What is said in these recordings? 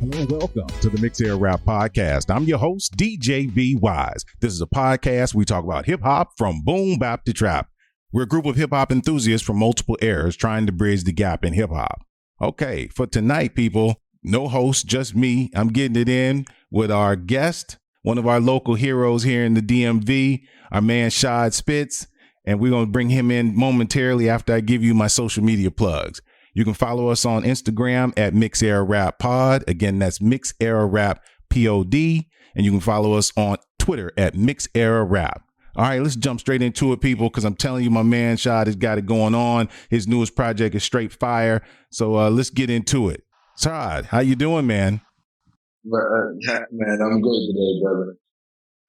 Hello and welcome to the Mix Air Rap Podcast. I'm your host, DJ B Wise. This is a podcast we talk about hip hop from boom bap to trap. We're a group of hip hop enthusiasts from multiple eras trying to bridge the gap in hip hop. Okay, for tonight, people, no host, just me. I'm getting it in with our guest, one of our local heroes here in the DMV, our man Shad Spits, and we're going to bring him in momentarily after I give you my social media plugs. You can follow us on Instagram at Mix Air Rap Pod. Again, that's Mix Air Rap Pod. And you can follow us on Twitter at Mix Air Rap. All right, let's jump straight into it, people, because I'm telling you, my man Shad has got it going on. His newest project is straight fire. So let's get into it. Shad, how you doing, man? Man, I'm good today, brother.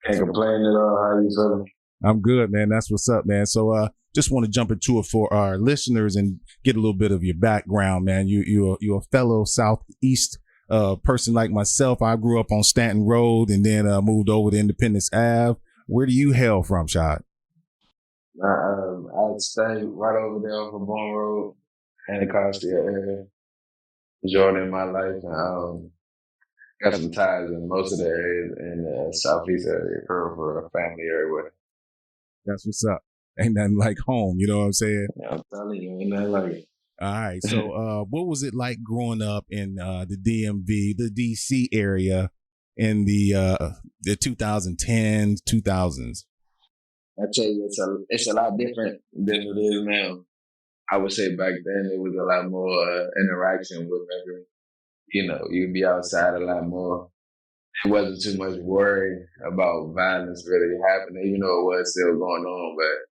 Can't complain at all. How you feeling? I'm good, man. That's what's up, man. So just want to jump into it for our listeners and get a little bit of your background, man. You're a fellow Southeast person like myself. I grew up on Stanton Road and then moved over to Independence Ave. Where do you hail from, Shad? I'd stay right over there on Bourne Road, Anacostia area. Majority of my life, got some ties in most of the areas in the Southeast area for a family everywhere. That's what's up. Ain't nothing like home, you know what I'm saying? Yeah, I'm telling you, ain't nothing like it. All right. So what was it like growing up in the DMV, the DC area in the 2010s, 2000s? I tell you, it's a lot different than it is now. I would say back then it was a lot more interaction with everyone. You know, you'd be outside a lot more. It wasn't too much worry about violence really happening, even though it was still going on, but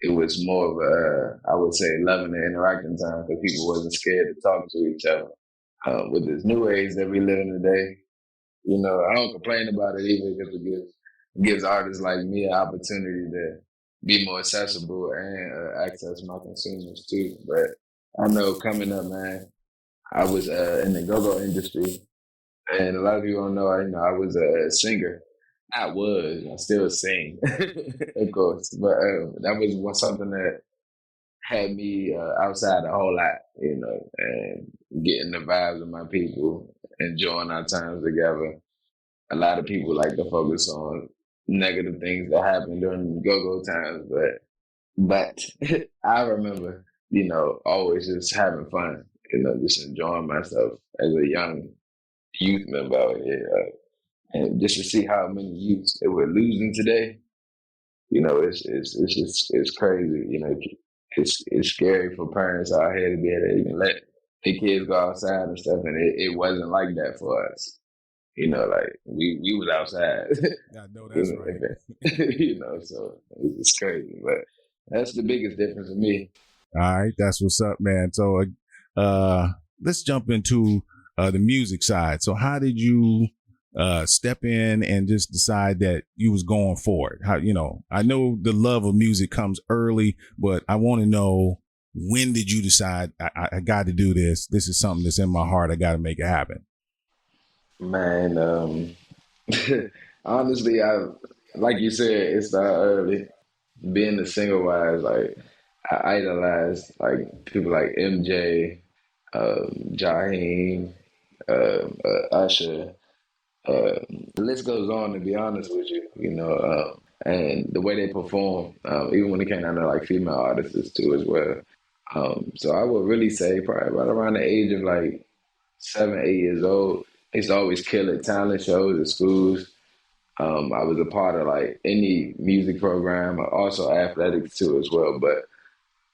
it was more of a, I would say, loving and interacting time because people wasn't scared to talk to each other. With this new age that we live in today, you know, I don't complain about it either because it gives artists like me an opportunity to be more accessible and access my consumers too. But I know coming up, man, I was in the go-go industry, and a lot of people don't know, I was a singer. I still sing, of course, but that was something that had me outside a whole lot, you know, and getting the vibes of my people, enjoying our times together. A lot of people like to focus on negative things that happened during the go-go times, but I remember, you know, always just having fun, you know, just enjoying myself as a young youth member out here. And just to see how many youths that we're losing today, you know, it's crazy. You know, it's scary for parents out here to be able to even let their kids go outside and stuff, and it wasn't like that for us. You know, like we was outside. I know that's right. You know, so it's crazy, but that's the biggest difference for me. All right, that's what's up, man. So let's jump into the music side. So how did you step in and just decide that you was going for it? How, you know, I know the love of music comes early, but I want to know, when did you decide I got to do this? This is something that's in my heart. I got to make it happen. Man, honestly, like you said, it started early. Being a single wise, like I idolized like people like MJ, Jaheim, Usher. The list goes on, to be honest with you, you know, and the way they perform, even when it came down to like female artists too as well. So I would really say probably right around the age of like 7, 8 years old, I used to always kill at talent shows at schools. I was a part of like any music program, also athletics too as well. But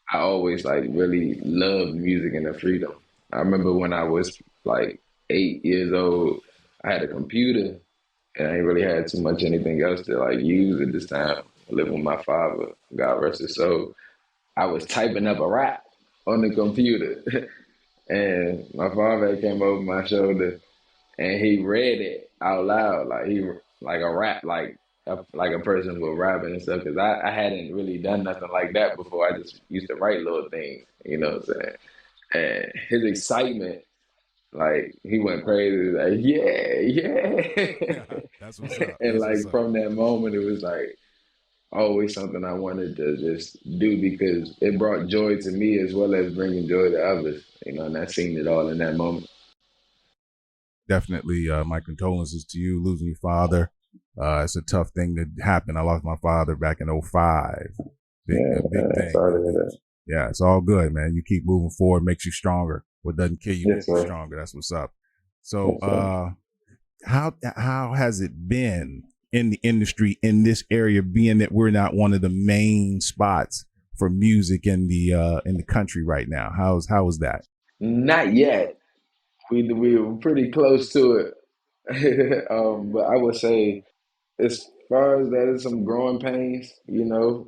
I always like really loved music and the freedom. I remember when I was like 8 years old, I had a computer and I ain't really had too much anything else to like use at this time. I lived with my father, God rest his soul. I was typing up a rap on the computer. And my father came over my shoulder and he read it out loud, like a rap, like a person would rap and stuff. Because I hadn't really done nothing like that before. I just used to write little things, you know what I'm saying? And his excitement, like he went crazy, like yeah. That's what's up. And That's like what's up. from that moment, it was like always something I wanted to just do because it brought joy to me as well as bringing joy to others, you know. And I seen it all in that moment. definitely my condolences to you losing your father. It's a tough thing to happen. I lost my father back in '05. Big thing. Sorry to hear that. Yeah, it's all good, man. You keep moving forward, makes you stronger. What doesn't kill you makes Yes, you sir. stronger. That's what's up. So, Yes, sir. how has it been in the industry in this area, being that we're not one of the main spots for music in the country right now? How is that? Not yet. We were pretty close to it. But I would say as far as that is some growing pains,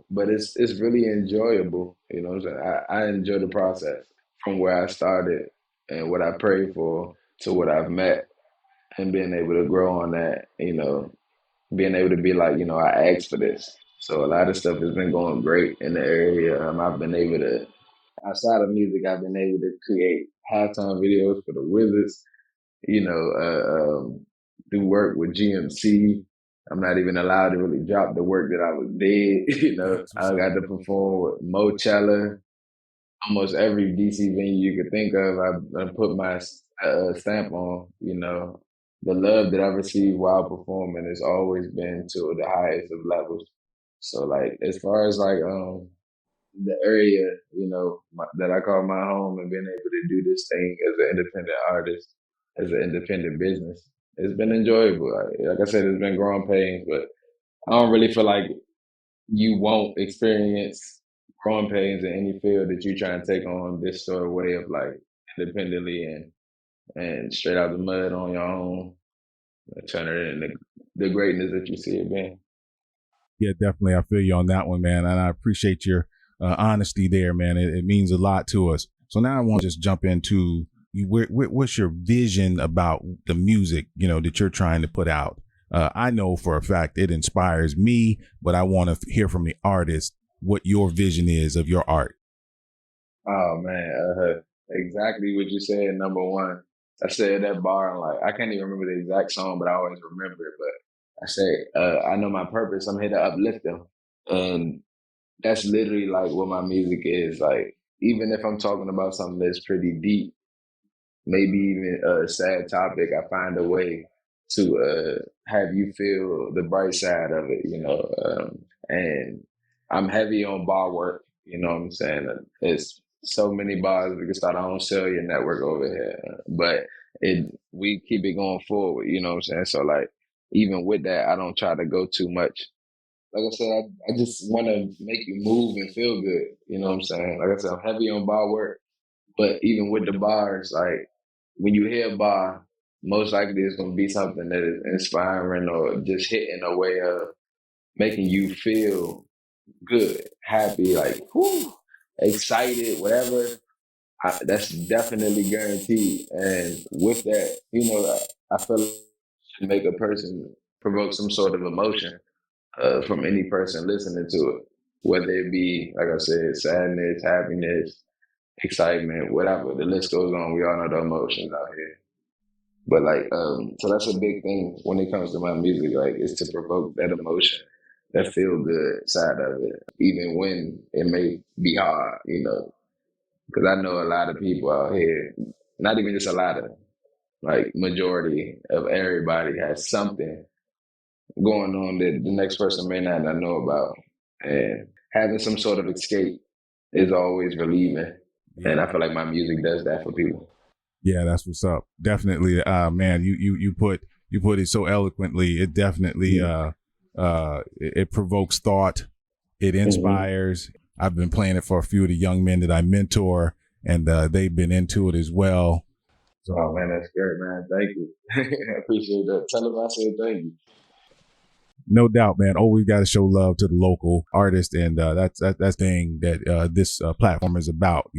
but it's really enjoyable. You know what I'm saying? I enjoy the process from where I started and what I prayed for to what I've met and being able to grow on that, being able to be like, I asked for this. So a lot of stuff has been going great in the area. I've been able to, outside of music, I've been able to create halftime videos for the Wizards, do work with GMC. I'm not even allowed to really drop the work that I was did. I got to perform with Mochella, almost every DC venue you could think of. I put my stamp on. The love that I've received while performing has always been to the highest of levels. So like as far as like the area, that I call my home and being able to do this thing as an independent artist, as an independent business, it's been enjoyable. Like I said, it's been growing pains, but I don't really feel like you won't experience growing pains in any field that you try and take on this sort of way of like independently and straight out the mud on your own, and turn it into the greatness that you see it being. Yeah, definitely. I feel you on that one, man. And I appreciate your honesty there, man. It means a lot to us. So now I want to just jump into what's your vision about the music, that you're trying to put out? I know for a fact it inspires me, but I want to hear from the artist what your vision is of your art. Oh man, exactly what you said. Number one, I said that bar and like I can't even remember the exact song, but I always remember it. But I say, I know my purpose. I'm here to uplift them, and that's literally like what my music is. Like even if I'm talking about something that's pretty deep, maybe even a sad topic, I find a way to have you feel the bright side of it, and I'm heavy on bar work, you know what I'm saying? It's so many bars, we can start our own cellular network over here, but we keep it going forward, you know what I'm saying? So like, even with that, I don't try to go too much. Like I said, I just want to make you move and feel good, you know what I'm saying? Like I said, I'm heavy on bar work, but even with the bars, like when you hear a bar, most likely it's going to be something that is inspiring or just hitting a way of making you feel good, happy, like whew, excited, whatever. That's definitely guaranteed. And with that, I feel like it should make a person provoke some sort of emotion from any person listening to it, whether it be, like I said, sadness, happiness, excitement, whatever. The list goes on. We all know the emotions out here. But like, so that's a big thing when it comes to my music. Like, is to provoke that emotion, that feel good side of it, even when it may be hard. Because I know a lot of people out here, not even just a lot of, like majority of everybody has something going on that the next person may not know about, and having some sort of escape is always relieving. Yeah. And I feel like my music does that for people. Yeah, that's what's up. Definitely, man. You put it so eloquently. It definitely it provokes thought. It inspires. Mm-hmm. I've been playing it for a few of the young men that I mentor, and they've been into it as well. So, oh man, that's great, man. Thank you. I appreciate that. Tell them I said thank you. No doubt, man. Always got to show love to the local artist, and that's thing that this platform is about.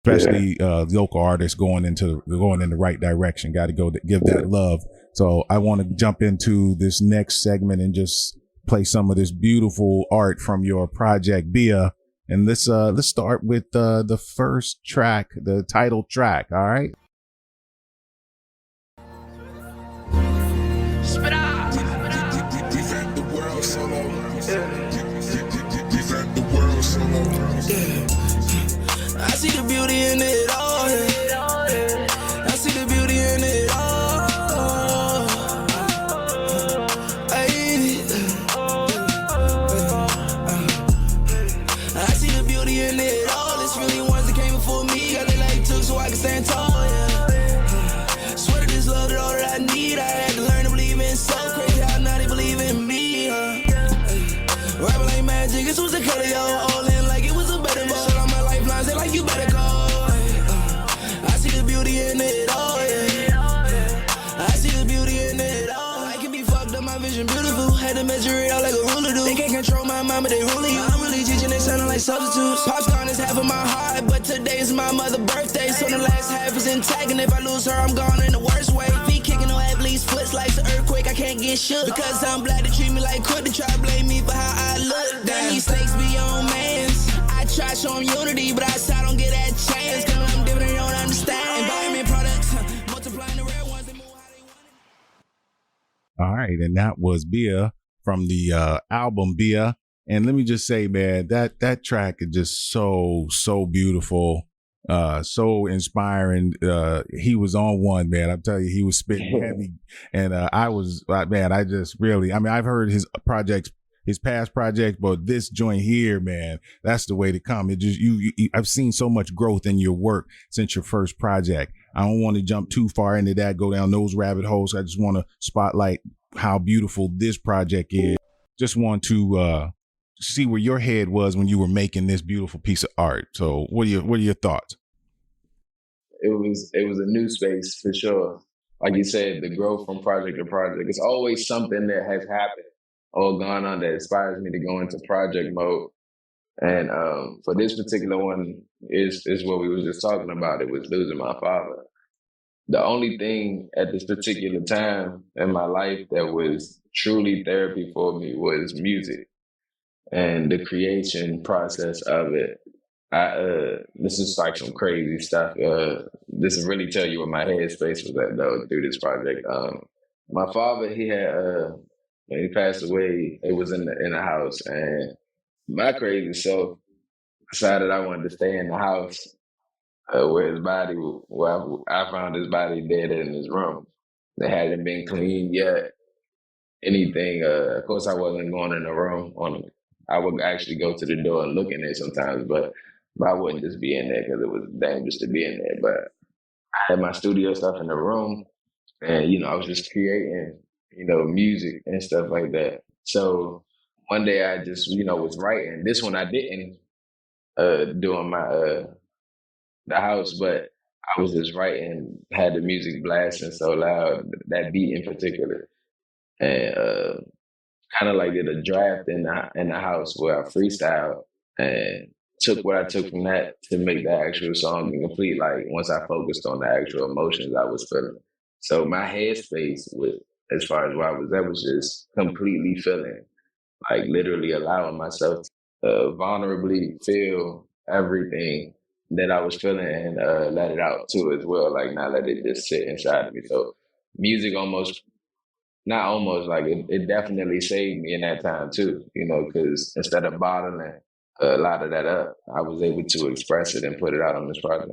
Especially local artists going in the right direction. Got to go give that love. So I want to jump into this next segment and just play some of this beautiful art from your project BIIA. And let's start with the first track, the title track. All right. I see the beauty in it all. I see the beauty in it all. all in like it was a better ball. Shut on my lifelines, they like you better call. I see the beauty in it all, yeah. I see the beauty in it all. I can be fucked up, my vision beautiful. Had to measure it out like a ruler do. They can't control my mind, but they ruling you. I'm really teaching, they sounding like substitutes. Pop's gone is half of my heart, but today is my mother's birthday, so the last half is intact. And if I lose her, I'm gone in the worst way. Feet kicking on athletes, foots like an earthquake. I can't get shook because I'm glad they treat me like quick to try to blame me for how I look. Damn, these snakes be on mans. I try to show them unity, but I don't get that chance. Cause I'm different, they don't understand. Environment products, multiplying the rare ones and move how they want it. All right, and that was BIIA from the album BIIA. And let me just say, man, that track is just so beautiful, so inspiring. He was on one, man. I'm telling you, he was spitting heavy, and I just really, I mean, I've heard his projects, his past projects, but this joint here, man, that's the way to come. It just I've seen so much growth in your work since your first project. I don't want to jump too far into that, go down those rabbit holes. I just want to spotlight how beautiful this project is. Just want to see where your head was when you were making this beautiful piece of art. So what are your thoughts? It was a new space for sure. Like you said, the growth from project to project. It's always something that has happened or gone on that inspires me to go into project mode. And for this particular one is what we were just talking about. It was losing my father. The only thing at this particular time in my life that was truly therapy for me was music and the creation process of it. This is like some crazy stuff. This will really tell you what my headspace was at though through this project. My father, he had when he passed away, it was in the house, and my crazy self decided I wanted to stay in the house where his body, where I found his body dead in his room. It hadn't been cleaned yet. Anything. Of course, I wasn't going in the room on him. I would actually go to the door and look in there sometimes, but I wouldn't just be in there because it was dangerous to be in there. But I had my studio stuff in the room, and I was just creating, music and stuff like that. So one day I just, was writing. This one I didn't do in my the house, but I was just writing, had the music blasting so loud, that beat in particular, and kind of like did a draft in the house where I freestyled and took what I took from that to make the actual song complete. Like once I focused on the actual emotions I was feeling. So my headspace as far as where I was at was just completely feeling, like literally allowing myself to vulnerably feel everything that I was feeling and let it out too as well. Like not let it just sit inside of me. So music it definitely saved me in that time too, because instead of bottling a lot of that up, I was able to express it and put it out on this project.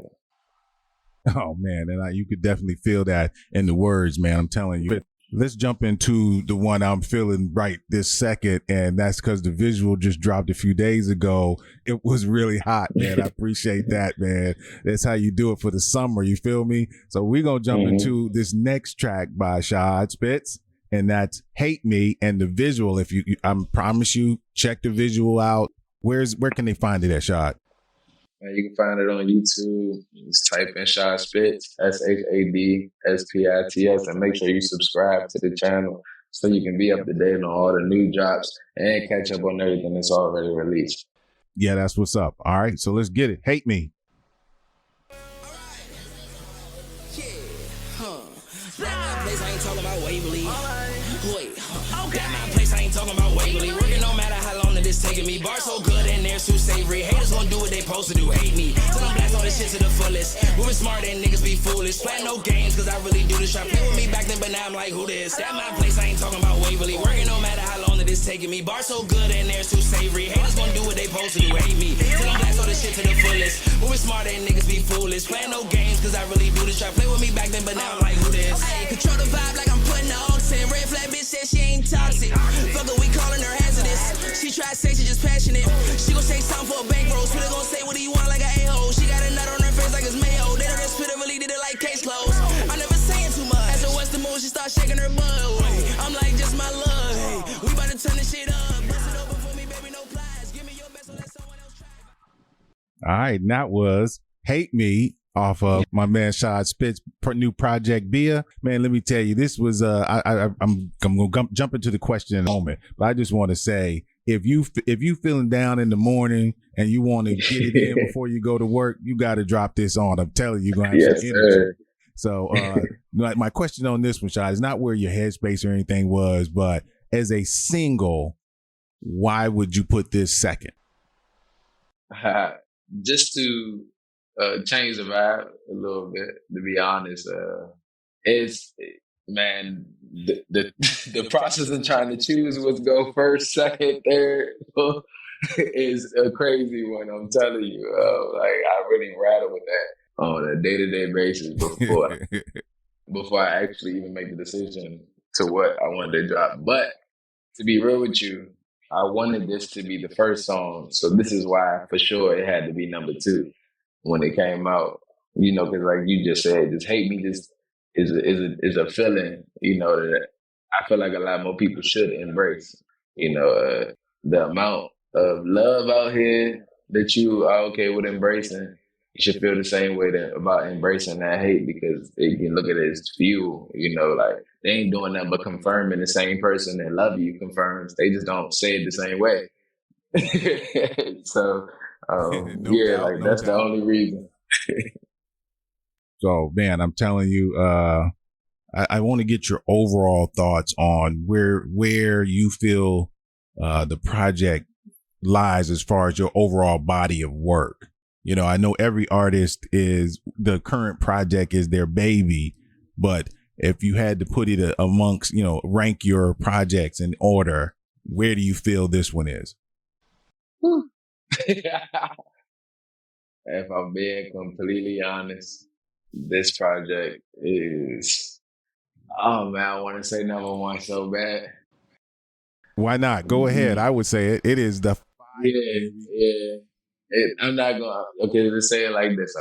Oh man, and you could definitely feel that in the words, man. I'm telling you. Let's jump into the one I'm feeling right this second, and that's because the visual just dropped a few days ago. It was really hot, man. I appreciate that, man. That's how you do it for the summer, you feel me? So we're going to jump into this next track by Shad Spits, and that's Hate Me. And the visual, I promise you, check the visual out. Where can they find it at, Shad? You can find it on YouTube. Just type in Shad Spits, SHADSPITS, and make sure you subscribe to the channel so you can be up to date on all the new drops and catch up on everything that's already released. Yeah, that's what's up. All right, so let's get it. Hate Me. Taking me bar so good and they're too savory. Haters gonna do what they supposed to do, hate me. Till I'm blast all this shit to the fullest. Moving smart and niggas be foolish. Playing no games cause I really do this. Try play with me back then, but now I'm like, who this? At my place, I ain't talking about Waverly. Working no matter how long it is taking me. Bar so good and they're too savory. Haters gonna do what they supposed to do, hate me. Till I'm blast all this shit to the fullest. Moving smart and niggas be foolish. Playing no games cause I really do this. Try play with me back then, but now I'm like, who this? Ay, control the vibe like I'm putting the ox in. Red flag bitch said she ain't toxic. Fuck her, we calling her hazardous. She try to say she just passionate. She gon' say something for a bankroll. Spitter gon' say what do you want like an a-hole. She got a nut on her face like it's mayo. They know that Spitter really did it like case closed. I'm never saying too much. As her what's the move, she start shaking her butt. I'm like, just my love. Hey, we about to turn this shit up. Bust it open for me, baby, no plies. Give me your best, so let's All right, and that was Hate Me off of my man Shad Spits new project BIIA. Man, let me tell you, this was I'm gonna jump into the question in a moment, but I just want to say, if you feeling down in the morning and you want to get it in before you go to work, you got to drop this on. I'm telling you, you're gonna have Yes, some energy. sir. So, like my question on this one, Shad, is not where your headspace or anything was, but as a single, why would you put this second? Just to change the vibe a little bit, to be honest, it's man, the process of trying to choose what's go first, second, third is a crazy one. I'm telling you, like I really rattle with that on a day-to-day basis before I actually even make the decision to what I wanted to drop. But to be real with you, I wanted this to be the first song, so this is why for sure it had to be number 2 when it came out. You know, because like you just said, just hate me. This is a feeling. You know that I feel like a lot more people should embrace. You know, the amount of love out here that you are okay with embracing. You should feel the same way about embracing that hate, because you can look at it as fuel. You know, like they ain't doing nothing but confirming the same person that love you confirms. They just don't say it the same way. So, that's the only reason. So, man, I'm telling you, I want to get your overall thoughts on where you feel the project lies as far as your overall body of work. You know, I know every artist the current project is their baby, but if you had to put it amongst, rank your projects in order, where do you feel this one is? If I'm being completely honest, this project is, oh man, I want to say number 1 so bad. Why not? Go ahead. I would say it is the Yeah. I'm not going to, okay, let's say it like this.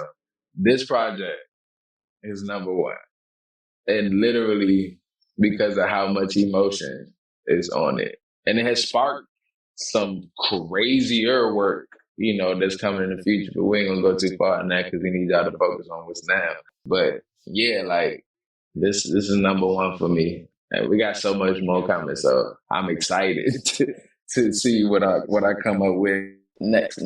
This project is number 1. And literally because of how much emotion is on it. And it has sparked some crazier work, that's coming in the future. But we ain't going to go too far on that because we need y'all to focus on what's now. But yeah, like this is number 1 for me. And we got so much more coming. So I'm excited to see what I come up with next.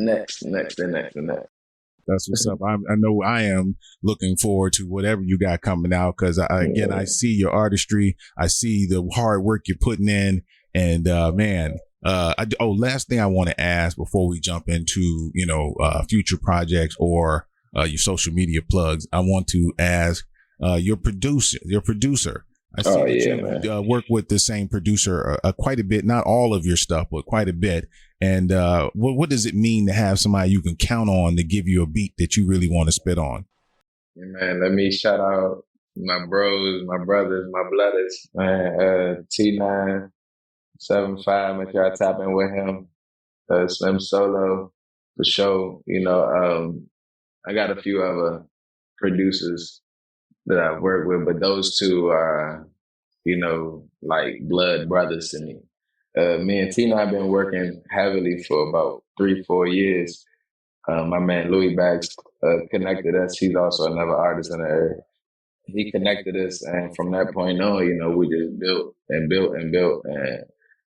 That's what's up. I know I am looking forward to whatever you got coming out, because I see your artistry. I see the hard work you're putting in, and last thing I want to ask before we jump into future projects or your social media plugs, I want to ask your producer. I see that you work with the same producer quite a bit, not all of your stuff, but quite a bit. And what does it mean to have somebody you can count on to give you a beat that you really want to spit on? Yeah, man, let me shout out my bros, my brothers, my blooders, man. T975, make sure I tap in with him. Slim Solo, for sure. I got a few other producers that I've worked with, but those two are, like blood brothers to me. Me and Tina have been working heavily for about 3-4 years. My man Louis Bags connected us. He's also another artist in the area. He connected us, and from that point on, we just built and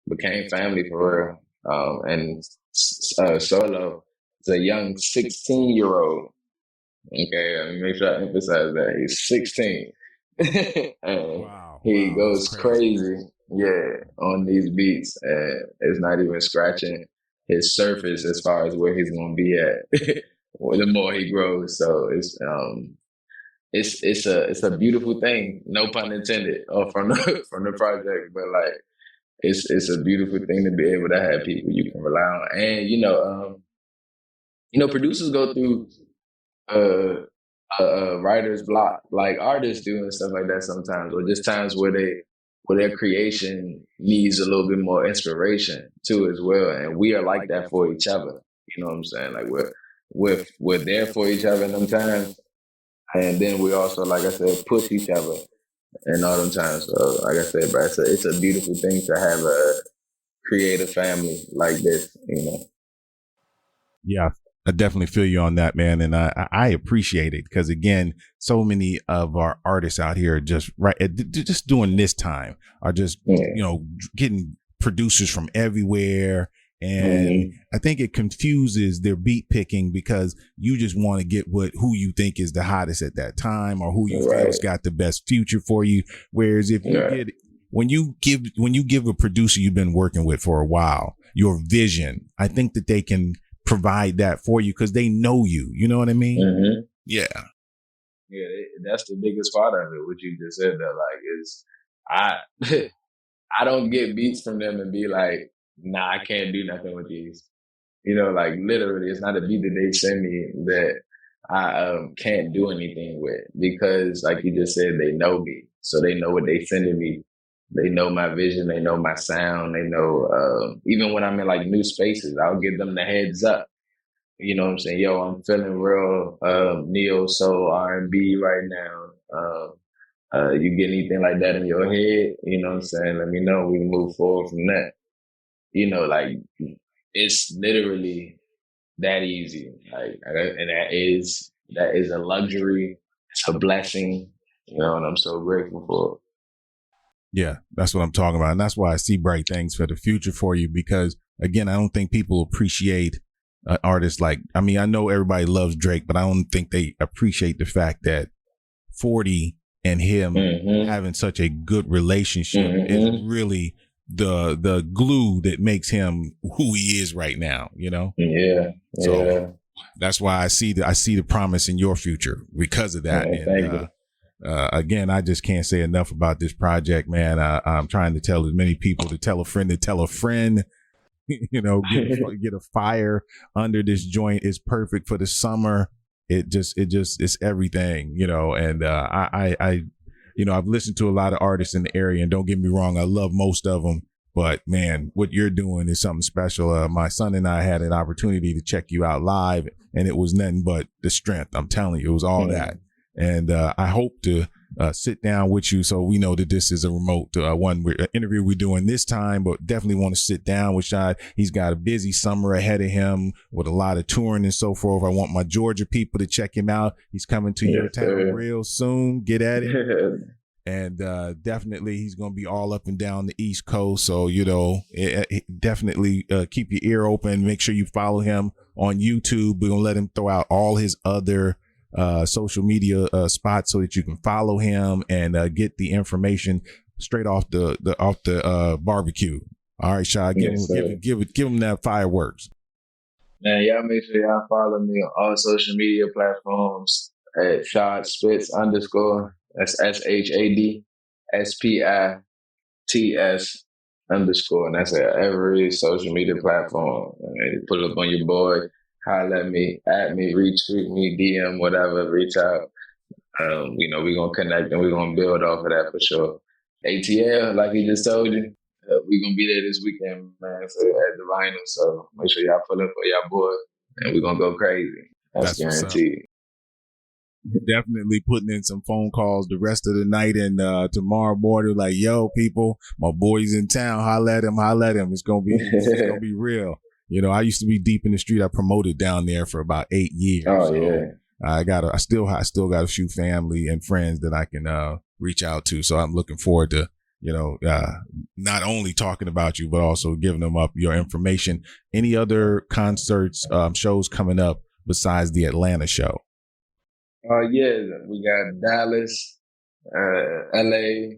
became family for real. And Solo is a young 16-year-old. Okay, let me make sure I emphasize that. He's 16. And he goes crazy, on these beats. And it's not even scratching his surface as far as where he's going to be at the more he grows. So it's a beautiful thing, no pun intended, from the project, but like it's a beautiful thing to be able to have people you can rely on. And producers go through writer's block, like artists do and stuff like that sometimes, or just times where their creation needs a little bit more inspiration too as well. And we are like that for each other. You know what I'm saying? Like we're there for each other in them times. And then we also, like I said, push each other in all them times. So like I said, bro, it's a beautiful thing to have a creative family like this, Yeah. I definitely feel you on that, man. And I appreciate it because, again, so many of our artists out here are just just doing this time are just, getting producers from everywhere. And I think it confuses their beat picking because you just want to get who you think is the hottest at that time or who you feel has got the best future for you. Whereas if you when you give a producer you've been working with for a while your vision, I think that they can provide that for you because they know you. You know what I mean? Yeah. Yeah, that's the biggest part of it. What you just said that is I I don't get beats from them and be like, nah, I can't do nothing with these. Literally, it's not a beat that they send me that I can't do anything with because, like you just said, they know me, so they know what they sending me. They know my vision. They know my sound. They know even when I'm in new spaces, I'll give them the heads up. You know what I'm saying? Yo, I'm feeling real neo soul R&B right now. You get anything like that in your head? You know what I'm saying? Let me know. We can move forward from that. It's literally that easy. And that is a luxury. It's a blessing. And I'm so grateful for it. Yeah, that's what I'm talking about. And that's why I see bright things for the future for you, because again, I don't think people appreciate artists I know everybody loves Drake, but I don't think they appreciate the fact that 40 and him having such a good relationship is really the glue that makes him who he is right now, Yeah. So that's why I see the promise in your future because of that. Yeah, thank you. Again, I just can't say enough about this project, man. I'm trying to tell as many people to tell a friend, get a fire under this joint is perfect for the summer. It's everything, and I've listened to a lot of artists in the area, and don't get me wrong, I love most of them, but man, what you're doing is something special. My son and I had an opportunity to check you out live, and it was nothing but the strength. I'm telling you, it was all that. And I hope to sit down with you, so we know that this is a remote interview we're doing this time, but definitely want to sit down with Shad. He's got a busy summer ahead of him with a lot of touring and so forth. I want my Georgia people to check him out. He's coming to your town real soon. Get at it. And definitely he's going to be all up and down the East Coast. So, definitely keep your ear open. Make sure you follow him on YouTube. We're going to let him throw out all his other social media spots so that you can follow him and get the information straight off the barbecue. All right, Shad, give him that fireworks. Man, y'all make sure y'all follow me on all social media platforms at Shad Spits _ That's SHAD SPITS _ and that's at every social media platform. Put it up on your boy. Holler at me, retweet me, DM, whatever, reach out. We're going to connect and we're going to build off of that for sure. ATL, like he just told you, we're going to be there this weekend, man, at the Vinyl. So make sure y'all pull up for y'all boy and we're going to go crazy. That's guaranteed. Definitely putting in some phone calls the rest of the night and tomorrow morning, like, yo, people, my boy's in town. Holler at him. It's going to be real. I used to be deep in the street. I promoted down there for about 8 years. Oh, yeah. I still got a few family and friends that I can reach out to. So I'm looking forward to, not only talking about you, but also giving them up your information. Any other concerts, shows coming up besides the Atlanta show? Yeah, we got Dallas, LA,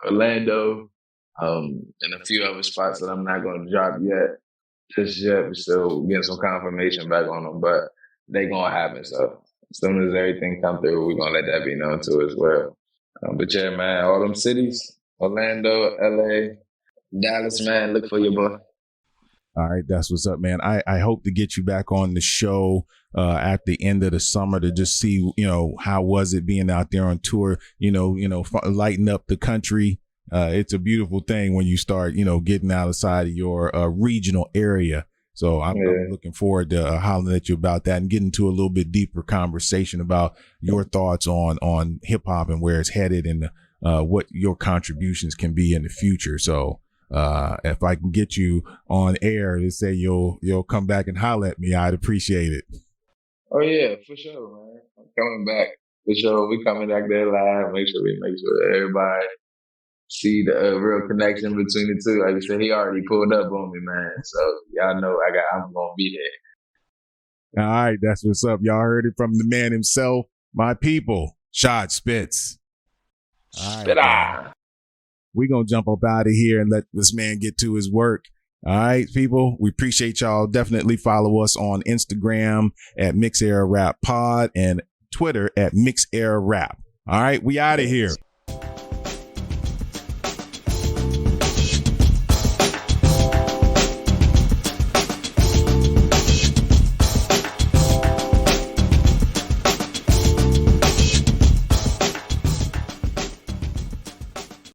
Orlando, and a few other spots that I'm not going to drop yet. Just yet, we're still getting some confirmation back on them, but they gonna happen. So as soon as everything come through, we're gonna let that be known too as well. But yeah, man, all them cities, Orlando, LA, Dallas, man, look for your boy. All right, that's what's up, man. I hope to get you back on the show at the end of the summer to just see, how was it being out there on tour, lighting up the country. It's a beautiful thing when you start, getting outside of your regional area. So I'm looking forward to hollering at you about that and getting to a little bit deeper conversation about your thoughts on hip hop and where it's headed and what your contributions can be in the future. So if I can get you on air to say you'll come back and holler at me, I'd appreciate it. Oh yeah, for sure, man. I'm coming back. For sure. We coming back there live. Make sure everybody see the real connection between the two. Like I said, he already pulled up on me, man. So y'all know I'm gonna be there. All right, that's what's up. Y'all heard it from the man himself, my people, Shad Spits. All right, we're going to jump up out of here and let this man get to his work. All right, people, we appreciate y'all. Definitely follow us on Instagram at Mix Era Rap Pod and Twitter at Mix Era Rap. All right, we out of here.